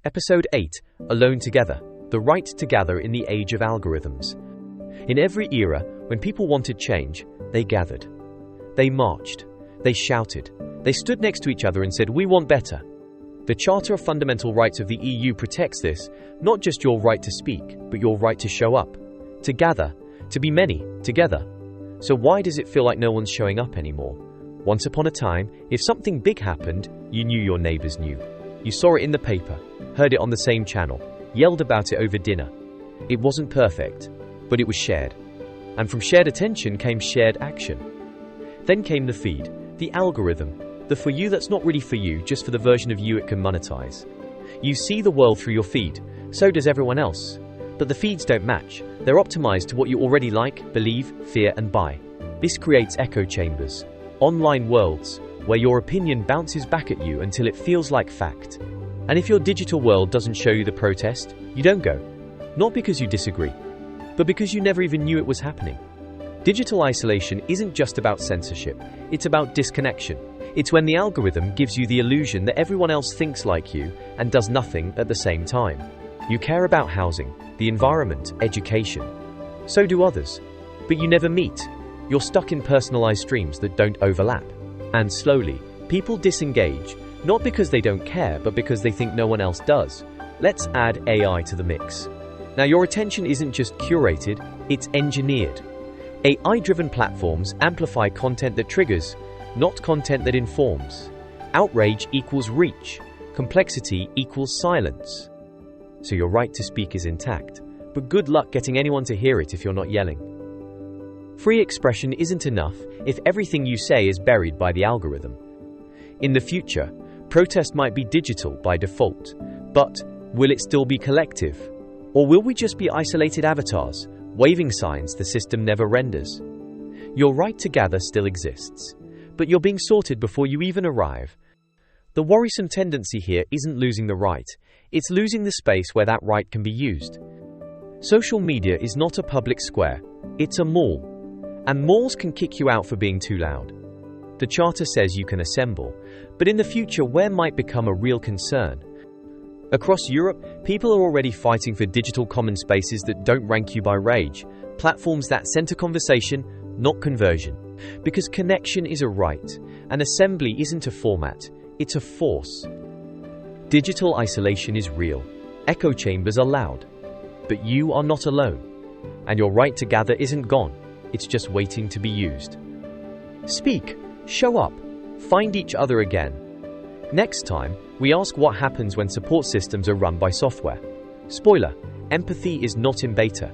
Episode 8, Alone Together, the right to gather in the age of algorithms. In every era, when people wanted change, they gathered. They marched. They shouted. They stood next to each other and said, "We want better." The Charter of Fundamental Rights of the EU protects this, not just your right to speak, but your right to show up, to gather, to be many, together. So why does it feel like no one's showing up anymore? Once upon a time, if something big happened, you knew your neighbors knew. You saw it in the paper, heard it on the same channel, yelled about it over dinner. It wasn't perfect, but it was shared. And from shared attention came shared action. Then came the feed, the algorithm, the for you that's not really for you, just for the version of you it can monetize. You see the world through your feed, so does everyone else. But the feeds don't match. They're optimized to what you already like, believe, fear, and buy. This creates echo chambers, online worlds, where your opinion bounces back at you until it feels like fact. And if your digital world doesn't show you the protest, you don't go. Not because you disagree, but because you never even knew it was happening. Digital isolation isn't just about censorship, it's about disconnection. It's when the algorithm gives you the illusion that everyone else thinks like you and does nothing at the same time. You care about housing, the environment, education. So do others. But you never meet. You're stuck in personalized streams that don't overlap. And slowly, people disengage, not because they don't care, but because they think no one else does. Let's add AI to the mix. Now, your attention isn't just curated, it's engineered. AI-driven platforms amplify content that triggers, not content that informs. Outrage equals reach. Complexity equals silence. So your right to speak is intact, but good luck getting anyone to hear it if you're not yelling. Free expression isn't enough if everything you say is buried by the algorithm. In the future, protest might be digital by default, but will it still be collective? Or will we just be isolated avatars, waving signs the system never renders? Your right to gather still exists, but you're being sorted before you even arrive. The worrisome tendency here isn't losing the right, it's losing the space where that right can be used. Social media is not a public square, it's a mall. And malls can kick you out for being too loud. The Charter says you can assemble, but in the future where might become a real concern. Across Europe, people are already fighting for digital common spaces that don't rank you by rage, platforms that center conversation, not conversion. Because connection is a right, and assembly isn't a format, it's a force. Digital isolation is real, echo chambers are loud, but you are not alone, and your right to gather isn't gone. It's just waiting to be used. Speak, show up, find each other again. Next time, we ask what happens when support systems are run by software. Spoiler, empathy is not in beta.